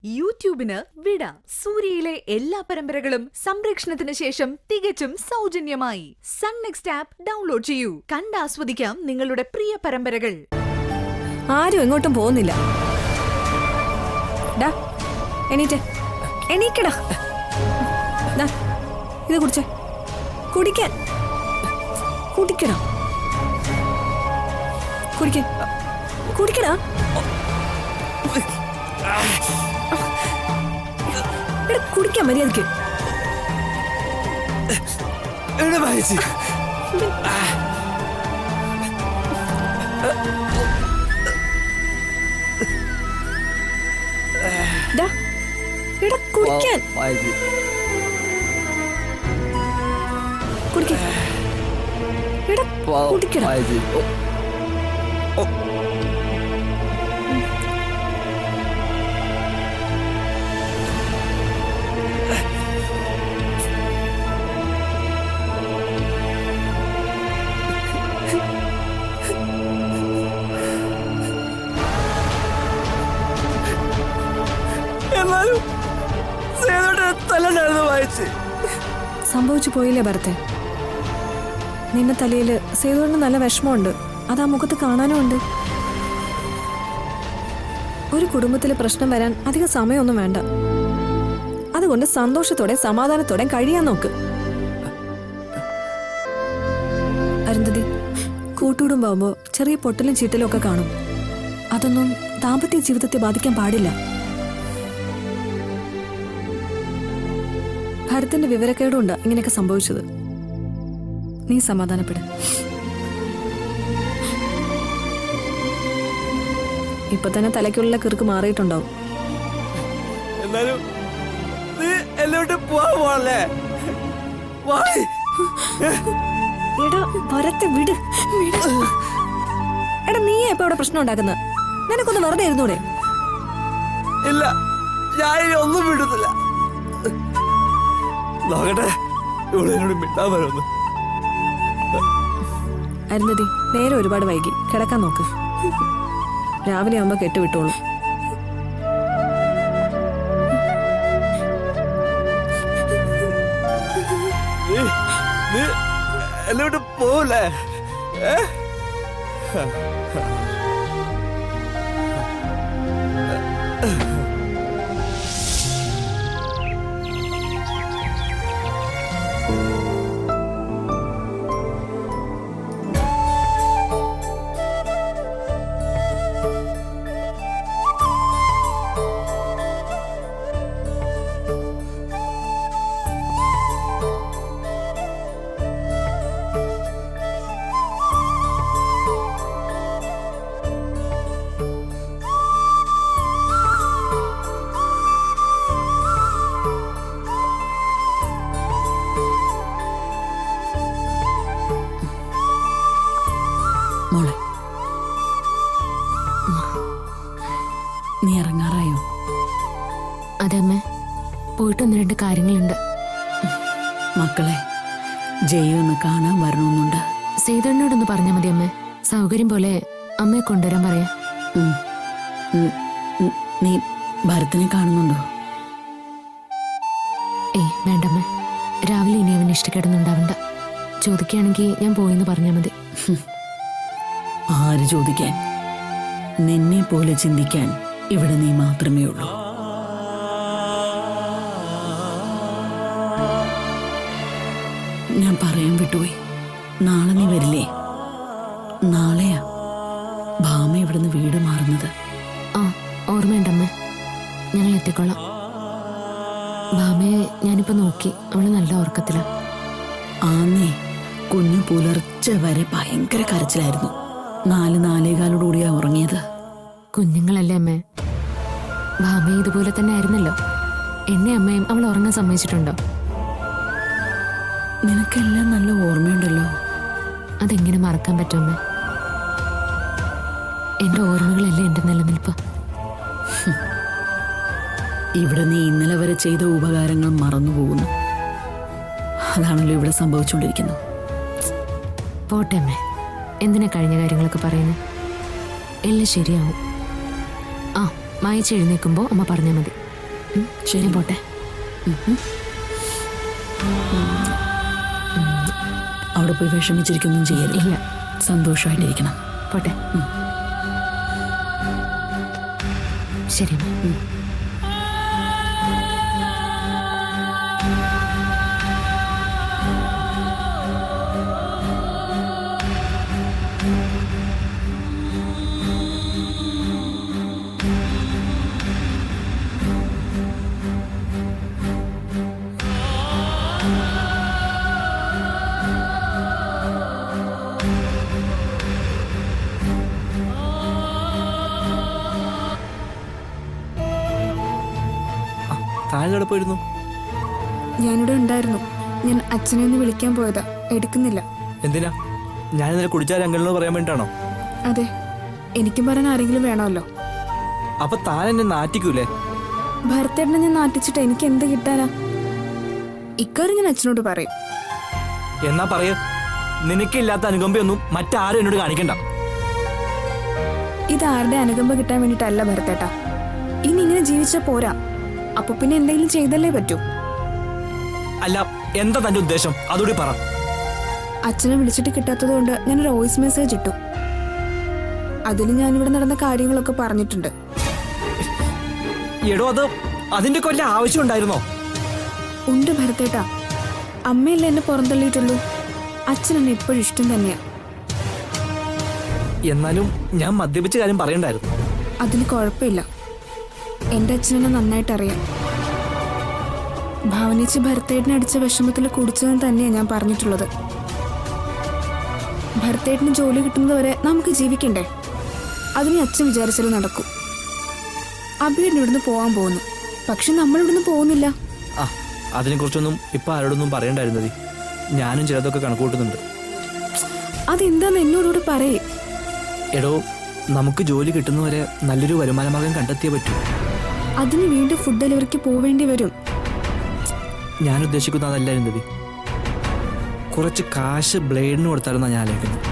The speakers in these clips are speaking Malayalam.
യൂട്യൂബിന് വിട. സൂര്യയിലെ എല്ലാ പരമ്പരകളും സംരക്ഷണത്തിന് ശേഷം തികച്ചും സൗജന്യമായി സൺ നെക്സ്റ്റ് ആപ്പ് ഡൗൺലോഡ് ചെയ്യൂ. കണ്ടാസ്വദിക്കാം നിങ്ങളുടെ പ്രിയ പരമ്പരകൾ. ആരും എങ്ങോട്ടും പോകുന്നില്ല. എണീക്കടാ. ഇത് കുടിച്ചേ. കുടിക്കാൻ കുടിക്കടാ. കുടിക്കടാ. കുടിക്കാൻ മര്യാദക്ക്. കുടിക്കാൻ കുടിക്കടാ. സംഭവിച്ചു പോയില്ലേ ഭരത്തെ? നിന്റെ തലയില് സേതുവിന് നല്ല വിഷമമുണ്ട്. അത് ആ മുഖത്ത് കാണാനും ഉണ്ട്. ഒരു കുടുംബത്തില് പ്രശ്നം വരാൻ അധികം സമയമൊന്നും വേണ്ട. അതുകൊണ്ട് സന്തോഷത്തോടെ സമാധാനത്തോടെ കഴിയാൻ നോക്ക്. അരുന്ധതി, കൂട്ടുകുടുംബാവുമ്പോ ചെറിയ പൊട്ടലും ചീറ്റലും ഒക്കെ കാണും. അതൊന്നും ദാമ്പത്യ ജീവിതത്തെ ബാധിക്കാൻ പാടില്ല. ഭരത്തിന്റെ വിവരക്കേടുണ്ട് ഇങ്ങനെയൊക്കെ സംഭവിച്ചത്. നീ സമാധാനപ്പെട്. ഇപ്പൊ തന്നെ തലയ്ക്കുള്ള കിറുക്ക് മാറിയിട്ടുണ്ടാവും. എടാ ഭരത്തെ വിട്. എടാ നീ എപ്പോ ഇവിടെ പ്രശ്നം ഉണ്ടാക്കുന്നത്? നിനക്കൊന്ന് വെറുതെ ഇരുന്നൂടെ? ഇല്ല, ഞാൻ ഒന്നും വിടുന്നില്ല. അരുന്ധതി, നേരെ ഒരുപാട് വൈകി. കിടക്കാൻ നോക്ക്. രാവിലെ ആവുമ്പോ കെട്ടുവിട്ടോളൂ. എല്ലാവരും പോവല്ലേ? മോളെ, നീ ഇറങ്ങാറായോ? അതമ്മേ, പോയിട്ട് ഒന്ന് രണ്ട് കാര്യങ്ങളുണ്ട്. മക്കളെ, ജയൊന്ന് കാണാൻ വരണമെന്നുണ്ട്. സേതുവിനോടൊന്ന് പറഞ്ഞാൽ മതി അമ്മേ. സൗകര്യം പോലെ അമ്മയെ കൊണ്ടുവരാൻ പറയാം. നീ ഭരത്തിനെ കാണുന്നുണ്ടോ? ഏയ് വേണ്ടമ്മേ, രാവിലെ ഇനി അവൻ ഇഷ്ടക്കേടൊന്നുണ്ടാവണ്ട. ചോദിക്കുകയാണെങ്കിൽ ഞാൻ പോയെന്ന് പറഞ്ഞാൽ മതി. ആര് ചോദിക്കാൻ? നിന്നെ പോലെ ചിന്തിക്കാൻ ഇവിടെ നീ മാത്രമേ ഉള്ളൂ. ഞാൻ പറയാൻ വിട്ടുപോയി. നാളെ നീ വരില്ലേ? നാളെയാ ഭാമ ഇവിടുന്ന് വീട് മാറുന്നത്. ആ, ഓർമ്മയുണ്ടമ്മേ. ഞങ്ങൾ എത്തിക്കൊള്ളാം. ഭാമയെ ഞാനിപ്പോ നോക്കി. അവള് നല്ല ഉറക്കത്തില. ആന്നേ, കുഞ്ഞു പുലർച്ചെ വരെ ഭയങ്കര കരച്ചിലായിരുന്നു. 4-4:15 ഉറങ്ങിയത്. കുഞ്ഞുങ്ങളല്ലേ അമ്മേ? ഭാമ ഇതുപോലെ തന്നെ ആയിരുന്നല്ലോ. എന്നെ അമ്മയും അവൾ ഉറങ്ങാൻ സമ്മതിച്ചിട്ടുണ്ടോ? നിനക്കെല്ലാം നല്ല ഓർമ്മയുണ്ടല്ലോ. അതെങ്ങനെ മറക്കാൻ പറ്റുമേ? എന്റെ ഓർമ്മകളല്ലേ എന്റെ നിലനിൽപ്പ്. ഇവിടെ നീ ഇന്നലെ വരെ ചെയ്ത ഉപകാരങ്ങൾ മറന്നുപോകുന്നു. അതാണല്ലോ ഇവിടെ സംഭവിച്ചുകൊണ്ടിരിക്കുന്നത്. പോട്ടെ അമ്മേ, എന്തിനാ കഴിഞ്ഞ കാര്യങ്ങളൊക്കെ പറയുന്നത്? എല്ലാം ശരിയാവും. ആ, വായിച്ച് എഴുന്നേൽക്കുമ്പോൾ അമ്മ പറഞ്ഞാൽ മതി. ശരി പോട്ടെ. അവിടെ പോയി വിഷമിച്ചിരിക്കൊന്നും ചെയ്യരുത്. ഇല്ല, സന്തോഷമായിട്ടിരിക്കണം. പോട്ടെ. ശരി അമ്മ. താഴെ പോയിരുന്നു. ഞാനിവിടെ ഉണ്ടായിരുന്നു. ഞാൻ അച്ഛനെ ഒന്ന് വിളിക്കാൻ പോയതാ, എടുക്കുന്നില്ല. എന്തിനാ? ഞാൻ ഇന്നലെ കുടിച്ചാൽ അങ്കിളിനോട് പറയാൻ വേണ്ടിട്ടാണോ? അതെ, എനിക്കും പറയാൻ ആരെങ്കിലും വേണമല്ലോ. അപ്പൊ താൻ എന്നെ നാറ്റിക്കൂലേ? ഭരത്തേട്ടനെ ഞാൻ നാട്ടിച്ചിട്ട് എനിക്ക് എന്ത് കിട്ടാനാ? ഇക്കാര്യം ഞാൻ അച്ഛനോട് പറയും. എന്നാ പറയൂ, നിനക്കില്ലാത്ത അനുകമ്പയൊന്നും മറ്റാരും എന്നോട് കാണിക്കണ്ട. ഇത് ആരുടെ അനുകമ്പ കിട്ടാൻ വേണ്ടിട്ടല്ല ഭരത്തേട്ടാ. ഇനി ഇങ്ങനെ ജീവിച്ചാ പോരാ. അപ്പൊ പിന്നെ എന്തെങ്കിലും ചെയ്തല്ലേ പറ്റൂ. അല്ല, എന്താ തന്റെ ഉദ്ദേശം? അതോടി പറ. അച്ഛനെ വിളിച്ചിട്ട് കിട്ടാത്തത് കൊണ്ട് ഞാനൊരു വോയിസ് മെസ്സേജ് ഇട്ടു. അതിൽ ഞാനിവിടെ നടന്ന കാര്യങ്ങളൊക്കെ പറഞ്ഞിട്ടുണ്ട്. എടോ, അതിന്റെ കൊല്ല ആവശ്യം ഉണ്ടായിരുന്നോ? ഉണ്ട് ഭരത്തേട്ടാ. അമ്മയല്ലേ എന്നെ പുറന്തള്ളിയിട്ടുള്ളൂ. അച്ഛൻ എന്നെ ഇപ്പോഴും ഇഷ്ടം തന്നെയാ. എന്നാലും ഞാൻ മദ്യപിച്ച കാര്യം പറയണ്ടായിരുന്നു. അതിന് കുഴപ്പമില്ല. എന്റെ അച്ഛനെന്നെ നന്നായിട്ട് അറിയാം. ഭാവനേച്ചി ഭരത്തേട്ടനെ അടിച്ച വിഷമത്തിൽ കുടിച്ചതെന്ന് തന്നെയാണ് ഞാൻ പറഞ്ഞിട്ടുള്ളത്. ഭരത്തേട്ടന് ജോലി കിട്ടുന്നത് വരെ നമുക്ക് ജീവിക്കണ്ടേ? അതിന് അച്ഛൻ വിചാരിച്ചാലും നടക്കും. അഭിയുടെ ഇവിടുന്ന് പോകാൻ പോകുന്നു, പക്ഷെ നമ്മൾ ഇവിടുന്ന് പോകുന്നില്ല. ആ, അതിനെക്കുറിച്ചൊന്നും ഇപ്പൊ ആരോടൊന്നും പറയണ്ടായിരുന്നത്. ഞാനും ചിലതൊക്കെ കണക്കൂട്ടുന്നുണ്ട്. അതെന്താന്ന് എന്നോടുകൂടി പറയേ. എടോ, നമുക്ക് ജോലി കിട്ടുന്നവരെ നല്ലൊരു വരുമാന മാർഗം കണ്ടെത്തിയേ പറ്റൂ. അതിന് വീണ്ടും ഫുഡ് ഡെലിവറിക്ക് പോവേണ്ടി വരും. ഞാൻ ഉദ്ദേശിക്കുന്നത് അതല്ല അരുന്ധതി. കുറച്ച് കാശ് ബ്ലേഡിന് കൊടുത്താലെന്നാണ് ഞാൻ ആലോചിക്കുന്നത്.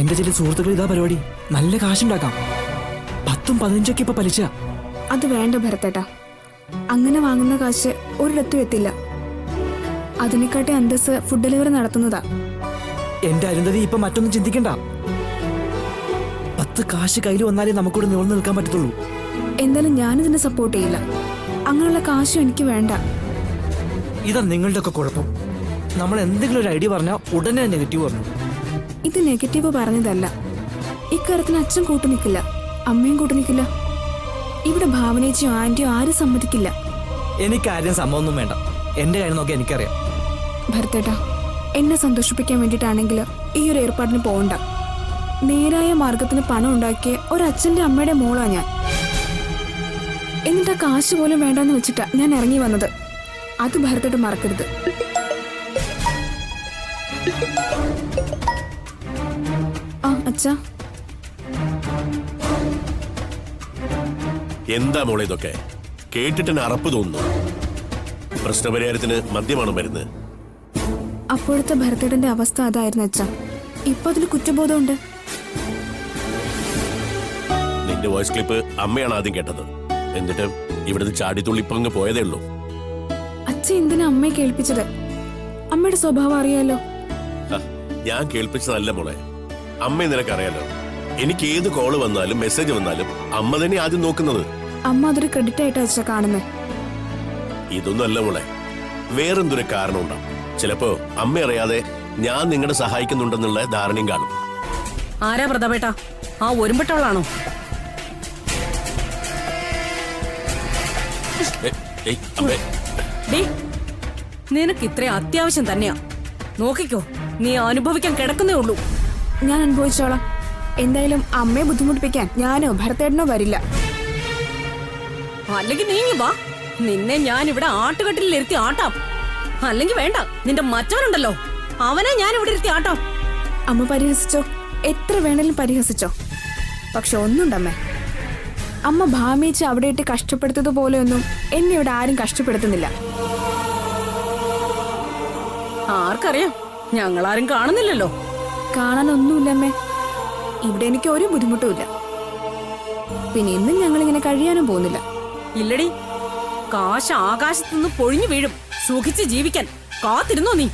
എന്റെ ചില സുഹൃത്തുക്കൾ ഇതാ പരിപാടി. നല്ല കാശുണ്ടാക്കാം. 10ഉം 15ഒക്കെ ഇപ്പൊ പലിശ. അത് വേണ്ട ഭരത്തേട്ടാ. അങ്ങനെ വാങ്ങുന്ന കാശ് ഒരിടത്തും എത്തില്ല. അതിനെക്കാട്ടി അന്തസ് ഫുഡ് ഡെലിവറി നടത്തുന്നതാ. എന്റെ അരുന്ധതി, ഇപ്പൊ മറ്റൊന്നും ചിന്തിക്കണ്ട. 10 കാശ് കയ്യിൽ വന്നാലേ നമുക്കിവിടെ നിവർന്നു നിൽക്കാൻ പറ്റത്തുള്ളൂ. എന്തായാലും ഞാനിതിനെ സപ്പോർട്ട് ചെയ്യില്ല. അങ്ങനെയുള്ള കാശും എനിക്ക് വേണ്ട. ഇതാ നിങ്ങളുടെ ഒക്കെ കുഴപ്പം. നമ്മൾ എന്തെങ്കിലും ഒരു ഐഡിയ പറഞ്ഞാൽ ഉടനെ നെഗറ്റീവ് പറഞ്ഞു. ഇത് നെഗറ്റീവ് പറഞ്ഞതല്ല. ഇക്കാര്യത്തിന് അച്ഛൻ കൂട്ടു നിൽക്കില്ല, അമ്മയും കൂട്ടു നിൽക്കില്ല. ഇവിടെ ഭാവനേച്ചിയോ ആന്റിയോ ആരും സമ്മതിക്കില്ല. എനിക്കാരും സംഭവമൊന്നും വേണ്ട. എന്റെ കാര്യം നോക്കി എനിക്കറിയാം. ഭരത്തേട്ടാ, എന്നെ സന്തോഷിപ്പിക്കാൻ വേണ്ടിയിട്ടാണെങ്കിൽ ഈ ഒരു ഏർപ്പാടിന് പോകണ്ട. നേരായ മാർഗത്തിന് പണം ഉണ്ടാക്കിയ ഒരച്ഛൻ്റെ അമ്മയുടെ മോളാ ഞാൻ. എന്നിട്ട് ആ കാശ് പോലും വേണ്ടെന്ന് വെച്ചിട്ടാ ഞാൻ ഇറങ്ങി വന്നത്. അത് ഭരത്തേട്ട് മറക്കരുത്. ആ അച്ഛാ. എന്താ മോളെ ഇതൊക്കെ? കേട്ടിട്ട് അറപ്പ് തോന്നുന്നു. പ്രശ്നപരിഹാരത്തിന് മദ്യമാണോ മരുന്ന്? അപ്പോഴത്തെ ഭരത്തേട്ടന്റെ അവസ്ഥ അതായിരുന്നു അച്ഛാ. ഇപ്പൊ അതിൽ കുറ്റബോധമുണ്ട്. നിന്റെ വോയിസ് ക്ലിപ്പ് അമ്മയാണ് ആദ്യം കേട്ടത്. എന്നിട്ട് ഇവിടുന്ന് ചാടിത്തുള്ളി ഇപ്പൊ അങ്ങ് പോയതേ ഉള്ളൂ. അച്ഛൻ എന്തിനാ അമ്മയെ കേൾപ്പിച്ചത്? അമ്മയുടെ സ്വഭാവം അറിയാലോ. ഞാൻ കേൾപ്പിച്ചതല്ല മോളെ. അമ്മയെ നിനക്കറിയാലോ. എനിക്ക് ഏത് കോള് വന്നാലും മെസ്സേജ് വന്നാലും അമ്മ തന്നെ ആദ്യം നോക്കുന്നത്. അമ്മ അതൊരു ക്രെഡിറ്റ് ആയിട്ടാ അച്ഛാ കാണുന്നേ. ഇതൊന്നും അല്ല മോളെ, വേറെന്തൊരു കാരണം ഉണ്ടാവും. ചിലപ്പോ അമ്മ അറിയാതെ ഞാൻ നിങ്ങളെ സഹായിക്കുന്നുണ്ടെന്നുള്ള ധാരണയും കാണും. ആരാ പ്രതാപേട്ടാ? ആ ഒരുമ്പെട്ടവളാണോ? നിനക്ക് ഇത്ര അത്യാവശ്യം തന്നെയാ. നോക്കിക്കോ, നീ അനുഭവിക്കാൻ കിടക്കുന്നേ ഉള്ളൂ. ഞാൻ അനുഭവിച്ചോളാം. എന്തായാലും അമ്മയെ ബുദ്ധിമുട്ടിപ്പിക്കാൻ ഞാനോ ഭരത്തേട്ടനോ വരില്ല. അല്ലെങ്കിൽ നീ വാ, നിന്നെ ഞാൻ ഇവിടെ ആട്ടുകെട്ടിൽ ഇരുത്തി ആട്ടാം. അല്ലെങ്കിൽ വേണ്ട, നിന്റെ മറ്റവനുണ്ടല്ലോ, അവനെ ഞാൻ ഇവിടെ ഇരുത്തി ആട്ടാം. അമ്മ പരിഹസിച്ചോ, എത്ര വേണേലും പരിഹസിച്ചോ. പക്ഷെ ഒന്നുണ്ടമ്മേ, അമ്മ ഭാമിച്ച് അവിടെ ഇട്ട് കഷ്ടപ്പെടുത്തതുപോലെയൊന്നും എന്നെ ഇവിടെ ആരും കഷ്ടപ്പെടുത്തുന്നില്ല. ആർക്കറിയാം, ഞങ്ങളാരും കാണുന്നില്ലല്ലോ. കാണാനൊന്നുമില്ലമ്മേ. ഇവിടെ എനിക്ക് ഒരു ബുദ്ധിമുട്ടുമില്ല. പിന്നെ ഇന്നും ഞങ്ങളിങ്ങനെ കഴിയാനും പോകുന്നില്ല. ഇല്ലടി, കാശ് ആകാശത്തുനിന്ന് പൊഴിഞ്ഞു വീഴും. സുഖിച്ച് ജീവിക്കാൻ കാത്തിരുന്നോ നീ?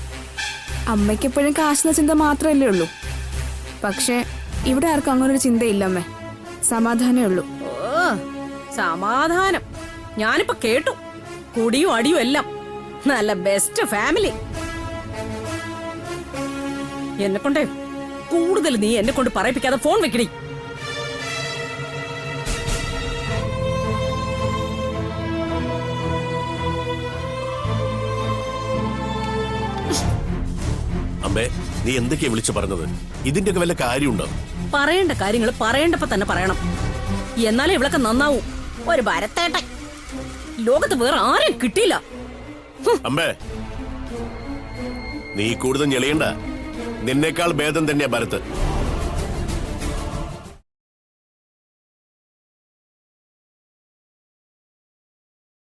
അമ്മയ്ക്കെപ്പോഴും കാശെന്ന ചിന്ത മാത്രമല്ലേ ഉള്ളൂ. പക്ഷെ ഇവിടെ ആർക്കും അങ്ങനൊരു ചിന്തയില്ല അമ്മേ. സമാധാനമേ ഉള്ളൂ. ഓ, സമാധാനം. ഞാനിപ്പോ കേട്ടു. കുടിയും അടിയും എല്ലാം. നല്ല ബെസ്റ്റ് ഫാമിലി. എന്നെ കൊണ്ടേ കൂടുതൽ നീ എന്നെ കൊണ്ട് പറയിപ്പിക്കാതെ ഫോൺ വെക്കടി. അമ്മേ, നീ എന്തൊക്കെയാ വിളിച്ചു പറഞ്ഞത്? ഇതിന്റെയൊക്കെ വല്ല കാര്യമുണ്ടോ? പറയേണ്ട കാര്യങ്ങൾ പറയേണ്ടപ്പോ തന്നെ പറയണം. എന്നാലേ ഇവളൊക്കെ നന്നാവൂ. ഒരു ഭരത്തേട്ടൻ ലോകത്ത് വേറെ ആരെയും കിട്ടിയില്ല. അമ്മേ, നീ കൂടുതൽ ഞെളിയണ്ട. നിന്നേക്കാൾ ഭേദം തന്നെയാ ഭരത്.